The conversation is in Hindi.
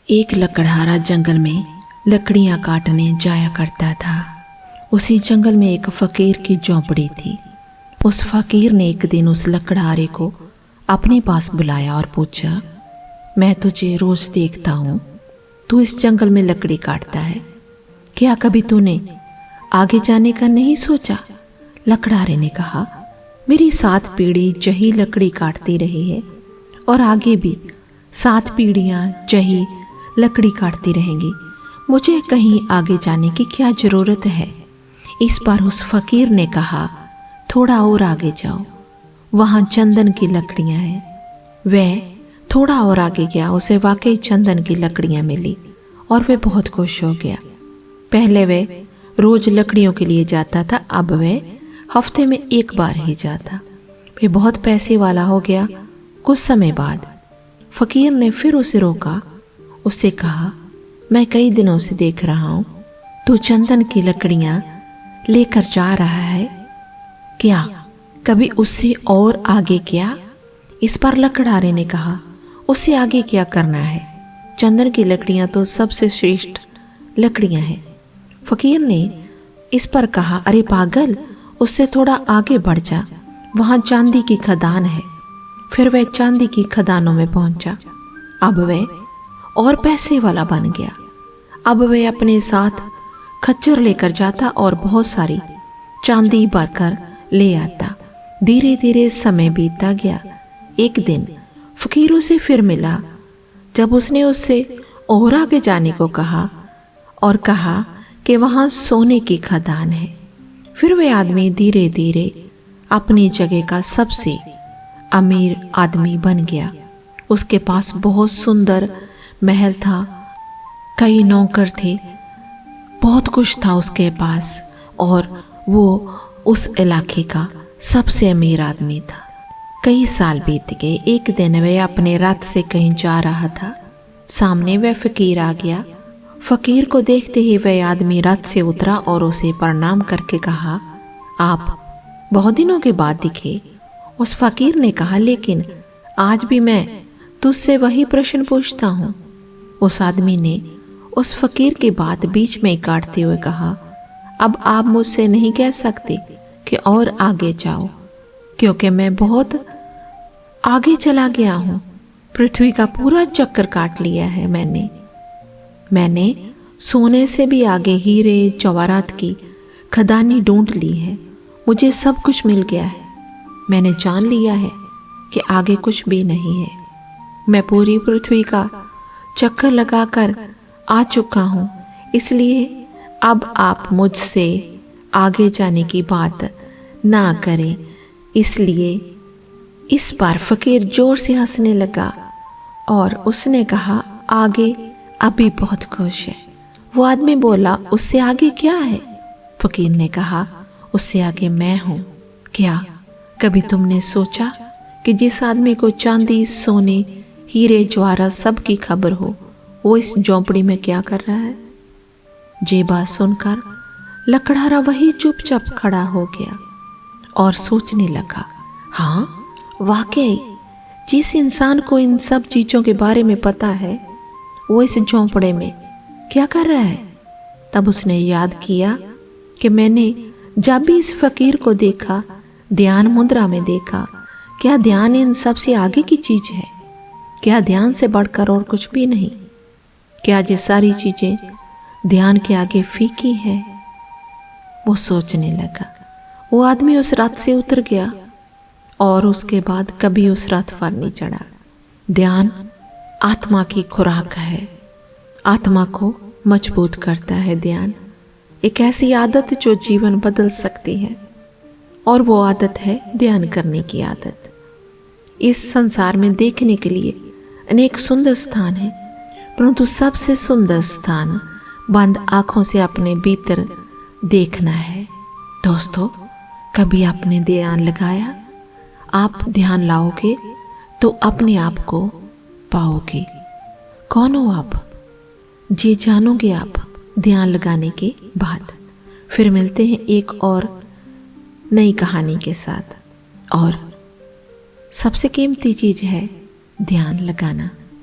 एक लकड़हारा जंगल में लकड़ियां काटने जाया करता था। उसी जंगल में एक फकीर की झोंपड़ी थी। उस फकीर ने एक दिन उस लकड़हारे को अपने पास बुलाया और पूछा, मैं तुझे रोज देखता हूँ, तू इस जंगल में लकड़ी काटता है, क्या कभी तूने आगे जाने का नहीं सोचा? लकड़हारे ने कहा, मेरी 7 पीढ़ी जही लकड़ी काटती रही है और आगे भी 7 पीढ़ियाँ जही लकड़ी काटती रहेंगी, मुझे कहीं आगे जाने की क्या जरूरत है? इस बार उस फकीर ने कहा, थोड़ा और आगे जाओ, वहाँ चंदन की लकड़ियाँ हैं। वह थोड़ा और आगे गया, उसे वाकई चंदन की लकड़ियाँ मिली और वह बहुत खुश हो गया। पहले वह रोज लकड़ियों के लिए जाता था, अब वह हफ्ते में 1 बार ही जाता। वह बहुत पैसे वाला हो गया। कुछ समय बाद फकीर ने फिर उसे रोका, उससे कहा, मैं कई दिनों से देख रहा हूँ तू चंदन की लकड़ियाँ लेकर जा रहा है, क्या कभी उससे और आगे क्या? इस पर लकड़हारे ने कहा, उससे आगे क्या करना है? चंदन की लकड़ियाँ तो सबसे श्रेष्ठ लकड़ियाँ हैं। फकीर ने इस पर कहा, अरे पागल, उससे थोड़ा आगे बढ़ जा, वहाँ चांदी की खदान है। फिर वह चांदी की खदानों में पहुंचा। अब वह और पैसे वाला बन गया। अब वह अपने साथ खच्चर लेकर जाता और बहुत सारी चांदी भरकर ले आता। धीरे धीरे समय बीतता गया। एक दिन फकीर उसे फिर मिला। जब उसने उससे और आगे जाने को कहा और कहा कि वहाँ सोने की खदान है, फिर वह आदमी धीरे धीरे अपनी जगह का सबसे अमीर आदमी बन गया। उसके पास बहुत सुंदर महल था, कई नौकर थे, बहुत कुछ था उसके पास और वो उस इलाके का सबसे अमीर आदमी था। कई साल बीत गए। एक दिन वह अपने रथ से कहीं जा रहा था। सामने वह फकीर आ गया। फकीर को देखते ही वह आदमी रथ से उतरा और उसे प्रणाम करके कहा, आप बहुत दिनों के बाद दिखे। उस फकीर ने कहा, लेकिन आज भी मैं तुझसे वही प्रश्न पूछता हूँ। उस आदमी ने उस फकीर की बात बीच में काटते हुए कहा, अब आप मुझसे नहीं कह सकते कि और आगे जाओ, क्योंकि मैं बहुत आगे चला गया हूँ। पृथ्वी का पूरा चक्कर काट लिया है मैंने सोने से भी आगे हीरे जवाहरात की खदानी ढूंढ ली है। मुझे सब कुछ मिल गया है। मैंने जान लिया है कि आगे कुछ भी नहीं है। मैं पूरी पृथ्वी का चक्कर लगाकर आ चुका हूँ, इसलिए अब आप मुझसे आगे जाने की बात ना करें। इसलिए इस बार फकीर जोर से हंसने लगा और उसने कहा, आगे अभी बहुत खुश है। वो आदमी बोला, उससे आगे क्या है? फकीर ने कहा, उससे आगे मैं हूँ। क्या कभी तुमने सोचा कि जिस आदमी को चांदी, सोने, हीरे जवाहरात सब की खबर हो, वो इस झोंपड़ी में क्या कर रहा है? ये बात सुनकर लकड़हारा वही चुपचाप खड़ा हो गया और सोचने लगा, हाँ वाकई जिस इंसान को इन सब चीजों के बारे में पता है, वो इस झोंपड़े में क्या कर रहा है? तब उसने याद किया कि मैंने जब भी इस फकीर को देखा, ध्यान मुद्रा में देखा। क्या ध्यान इन सबसे आगे की चीज है? क्या ध्यान से बढ़कर और कुछ भी नहीं? क्या ये सारी चीजें ध्यान के आगे फीकी है? वो सोचने लगा। वो आदमी उस रथ से उतर गया और उसके बाद कभी उस रथ पर नहीं चढ़ा। ध्यान आत्मा की खुराक है, आत्मा को मजबूत करता है। ध्यान एक ऐसी आदत जो जीवन बदल सकती है, और वो आदत है ध्यान करने की आदत। इस संसार में देखने के लिए अनेक सुंदर स्थान है, परंतु सबसे सुंदर स्थान बंद आंखों से अपने भीतर देखना है। दोस्तों, कभी आपने ध्यान लगाया? आप ध्यान लाओगे तो अपने आप को पाओगे। कौन हो आप? जी जानोगे आप ध्यान लगाने के बाद। फिर मिलते हैं एक और नई कहानी के साथ। और सबसे कीमती चीज है ध्यान लगाना।